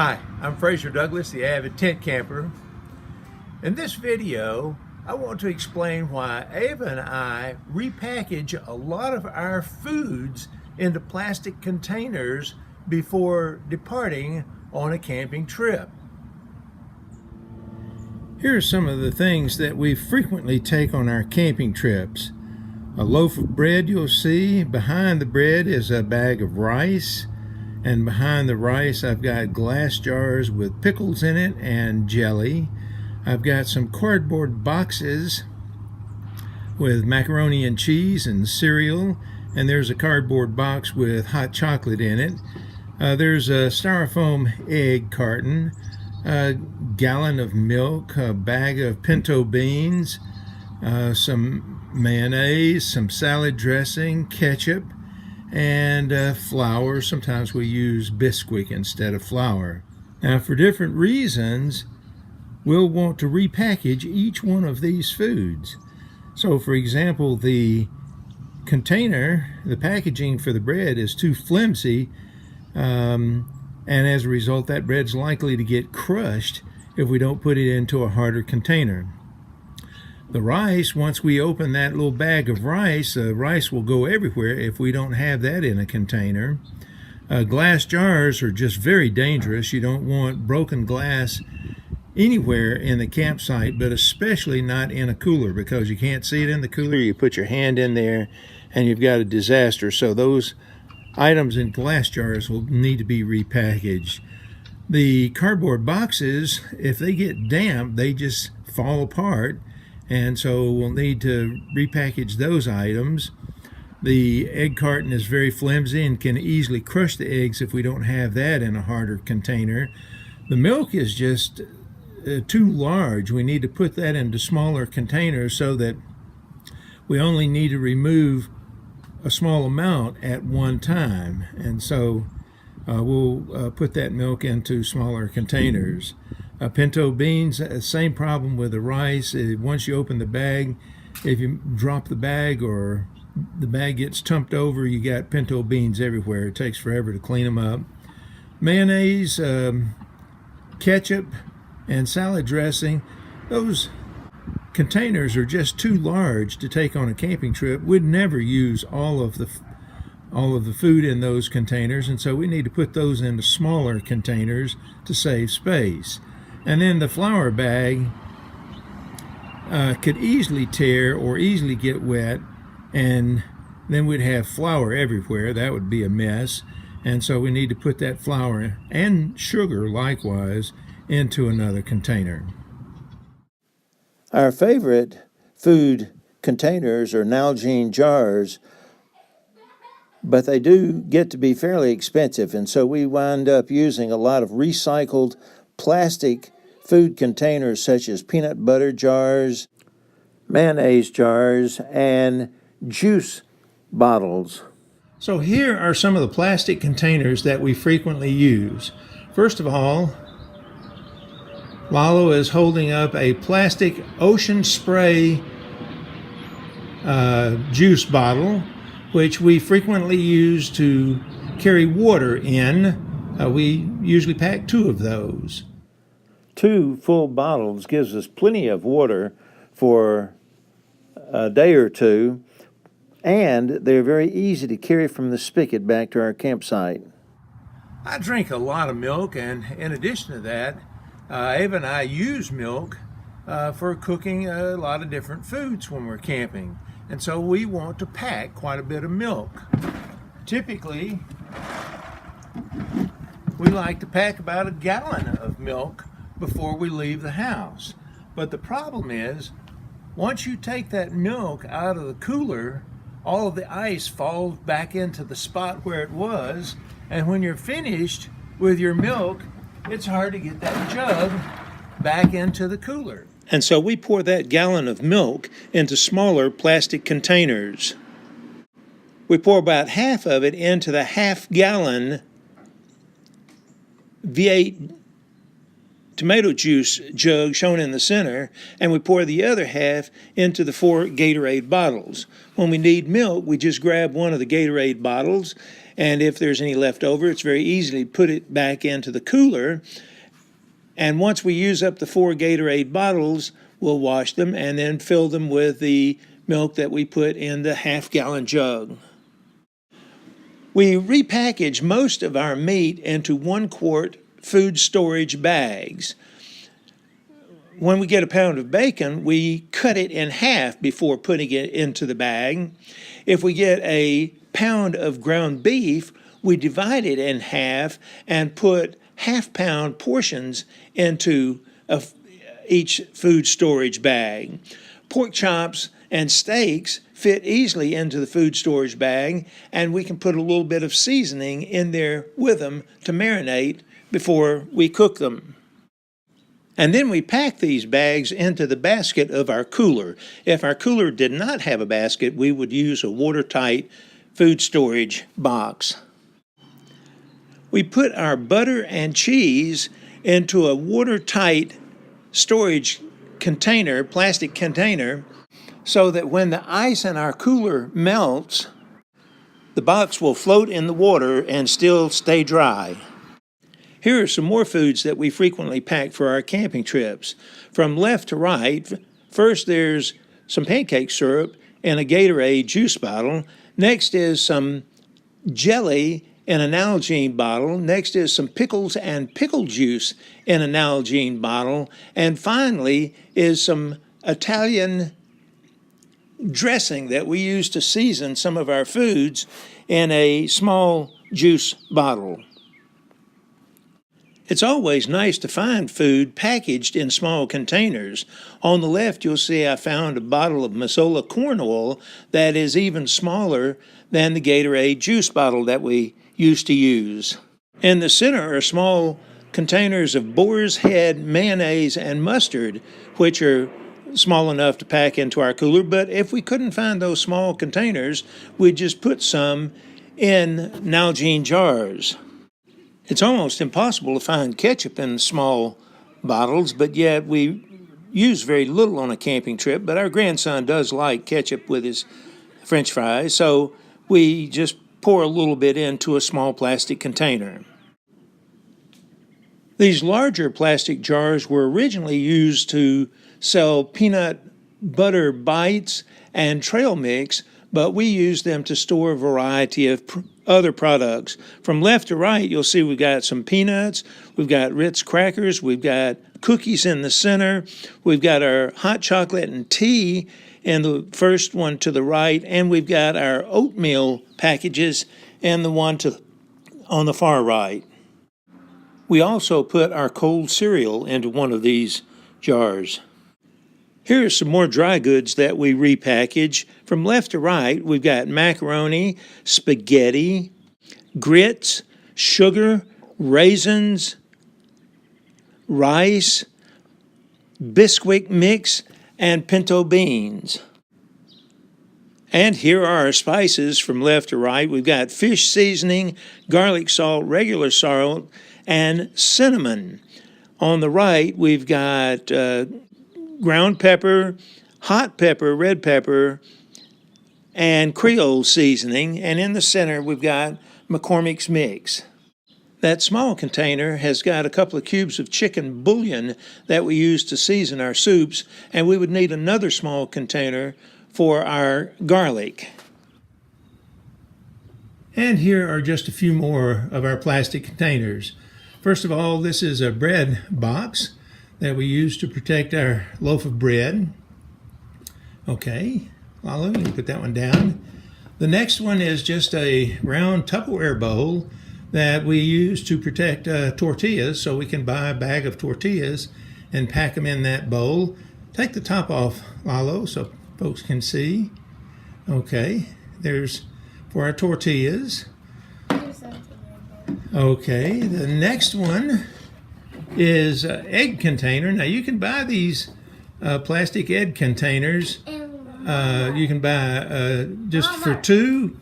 Hi, I'm Fraser Douglas, the avid tent camper. In this video, I want to explain why Ava and I repackage a lot of our foods into plastic containers before departing on a camping trip. Here are some of the things that we frequently take on our camping trips. A loaf of bread you'll see. Behind the bread is a bag of rice. And behind the rice I've got glass jars with pickles in it and jelly. I've got some cardboard boxes with macaroni and cheese and cereal, and there's a cardboard box with hot chocolate in it. There's a styrofoam egg carton, a gallon of milk, a bag of pinto beans, some mayonnaise, some salad dressing, ketchup, and flour. Sometimes we use Bisquick instead of flour. Now, for different reasons, we'll want to repackage each one of these foods. So, for example, the container, the packaging for the bread is too flimsy, and as a result, that bread's likely to get crushed if we don't put it into a harder container. The rice, once we open that little bag of rice, the rice will go everywhere if we don't have that in a container. Glass jars are just very dangerous. You don't want broken glass anywhere in the campsite, but especially not in a cooler, because you can't see it in the cooler. You put your hand in there and you've got a disaster. So those items in glass jars will need to be repackaged. The cardboard boxes, if they get damp, they just fall apart. And so we'll need to repackage those items. The egg carton is very flimsy and can easily crush the eggs if we don't have that in a harder container. The milk is just too large. We need to put that into smaller containers so that we only need to remove a small amount at one time. And so we'll put that milk into smaller containers. Pinto beans, same problem with the rice. Once you open the bag, if you drop the bag or the bag gets tumped over, you got pinto beans everywhere. It takes forever to clean them up. Mayonnaise, ketchup, and salad dressing, those containers are just too large to take on a camping trip. We'd never use all of the food in those containers, and so we need to put those into smaller containers to save space. And then the flour bag could easily tear or easily get wet, and then we'd have flour everywhere. That would be a mess. And so we need to put that flour and sugar likewise into another container. Our favorite food containers are Nalgene jars, but they do get to be fairly expensive, and so we wind up using a lot of recycled plastic food containers such as peanut butter jars, mayonnaise jars, and juice bottles. So here are some of the plastic containers that we frequently use. First of all, Lalo is holding up a plastic Ocean Spray juice bottle, which we frequently use to carry water in. We usually pack 2 of those. 2 full bottles gives us plenty of water for a day or two, and they're very easy to carry from the spigot back to our campsite. I drink a lot of milk, and in addition to that, Ava and I use milk for cooking a lot of different foods when we're camping. And so we want to pack quite a bit of milk. Typically, we like to pack about a gallon of milk before we leave the house. But the problem is, once you take that milk out of the cooler, all of the ice falls back into the spot where it was, and when you're finished with your milk, it's hard to get that jug back into the cooler. And so we pour that gallon of milk into smaller plastic containers. We pour about half of it into the half-gallon V8 tomato juice jug shown in the center, and we pour the other half into the 4 Gatorade bottles. When we need milk, we just grab one of the Gatorade bottles, and if there's any left over, it's very easy to put it back into the cooler. And once we use up the 4 Gatorade bottles, we'll wash them and then fill them with the milk that we put in the half-gallon jug. We repackage most of our meat into 1-quart food storage bags. When we get a pound of bacon, we cut it in half before putting it into the bag. If we get a pound of ground beef, we divide it in half and put half-pound portions into each food storage bag. Pork chops and steaks fit easily into the food storage bag, and we can put a little bit of seasoning in there with them to marinate before we cook them. And then we pack these bags into the basket of our cooler. If our cooler did not have a basket, we would use a watertight food storage box. We put our butter and cheese into a watertight storage container, plastic container, so that when the ice in our cooler melts, the box will float in the water and still stay dry. Here are some more foods that we frequently pack for our camping trips. From left to right, first there's some pancake syrup in a Gatorade juice bottle. Next is some jelly in an Nalgene bottle. Next is some pickles and pickle juice in a Nalgene bottle. And finally is some Italian dressing that we use to season some of our foods in a small juice bottle. It's always nice to find food packaged in small containers. On the left, you'll see I found a bottle of Masola corn oil that is even smaller than the Gatorade juice bottle that we used to use. In the center are small containers of boar's head mayonnaise and mustard, which are small enough to pack into our cooler, but if we couldn't find those small containers, we'd just put some in Nalgene jars. It's almost impossible to find ketchup in small bottles, but yet we use very little on a camping trip, but our grandson does like ketchup with his French fries, so we just pour a little bit into a small plastic container. These larger plastic jars were originally used to sell peanut butter bites and trail mix, but we use them to store a variety of other products. From left to right, you'll see we've got some peanuts, we've got Ritz crackers, we've got cookies in the center, we've got our hot chocolate and tea in the first one to the right, and we've got our oatmeal packages in the one on the far right. We also put our cold cereal into one of these jars. Here are some more dry goods that we repackage. From left to right, we've got macaroni, spaghetti, grits, sugar, raisins, rice, Bisquick mix, and pinto beans. And here are our spices from left to right. We've got fish seasoning, garlic salt, regular salt, and cinnamon. On the right, we've got ground pepper, hot pepper, red pepper, and Creole seasoning. And in the center, we've got McCormick's mix. That small container has got a couple of cubes of chicken bouillon that we use to season our soups, and we would need another small container for our garlic. And here are just a few more of our plastic containers. First of all, this is a bread box that we use to protect our loaf of bread. Okay, Lalo, you can put that one down. The next one is just a round Tupperware bowl that we use to protect tortillas, so we can buy a bag of tortillas and pack them in that bowl. Take the top off, Lalo, so folks can see. Okay, there's for our tortillas. Okay, the next one is an egg container. Now you can buy these plastic egg containers. You can buy just for 2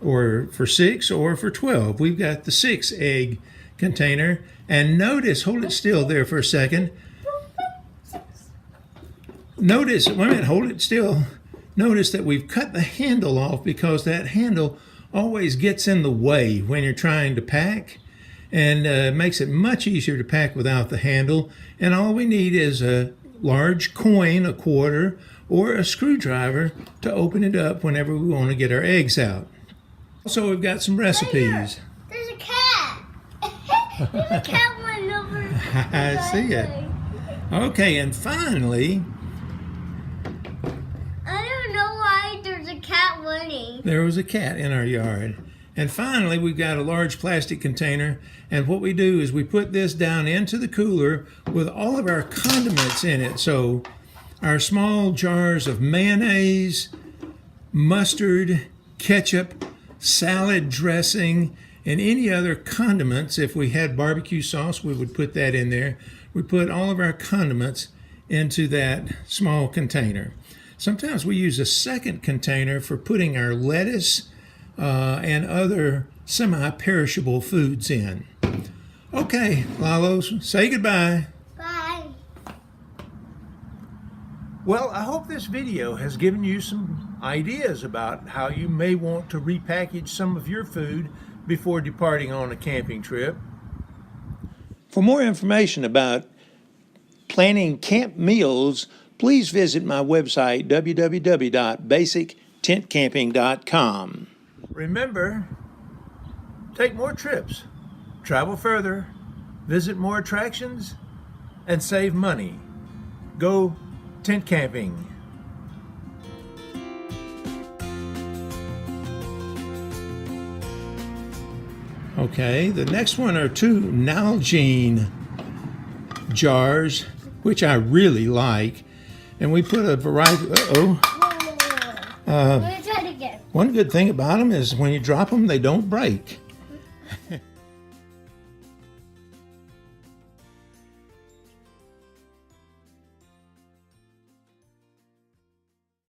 or for 6 or for 12. We've got the 6 egg container. And notice, hold it still there for a second. Notice, wait a minute, hold it still. Notice that we've cut the handle off because that handle always gets in the way when you're trying to pack, and makes it much easier to pack without the handle. And all we need is a large coin, a quarter, or a screwdriver to open it up whenever we want to get our eggs out. Also, we've got some recipes. There's a cat. There's a cat running over. I see it. Okay, and finally, I don't know why there's a cat running. there was a cat in our yard. And finally, we've got a large plastic container, and what we do is we put this down into the cooler with all of our condiments in it. So our small jars of mayonnaise, mustard, ketchup, salad dressing, and any other condiments. If we had barbecue sauce, we would put that in there. We put all of our condiments into that small container. Sometimes we use a second container for putting our lettuce and other semi-perishable foods in. Okay, Lalos, say goodbye. Bye. Well, I hope this video has given you some ideas about how you may want to repackage some of your food before departing on a camping trip. For more information about planning camp meals, please visit my website, www.basictentcamping.com. Remember, take more trips, travel further, visit more attractions, and save money. Go tent camping. Okay, the next one are two Nalgene jars, which I really like. And we put a variety, I'm gonna try it again. one good thing about them is when you drop them, they don't break.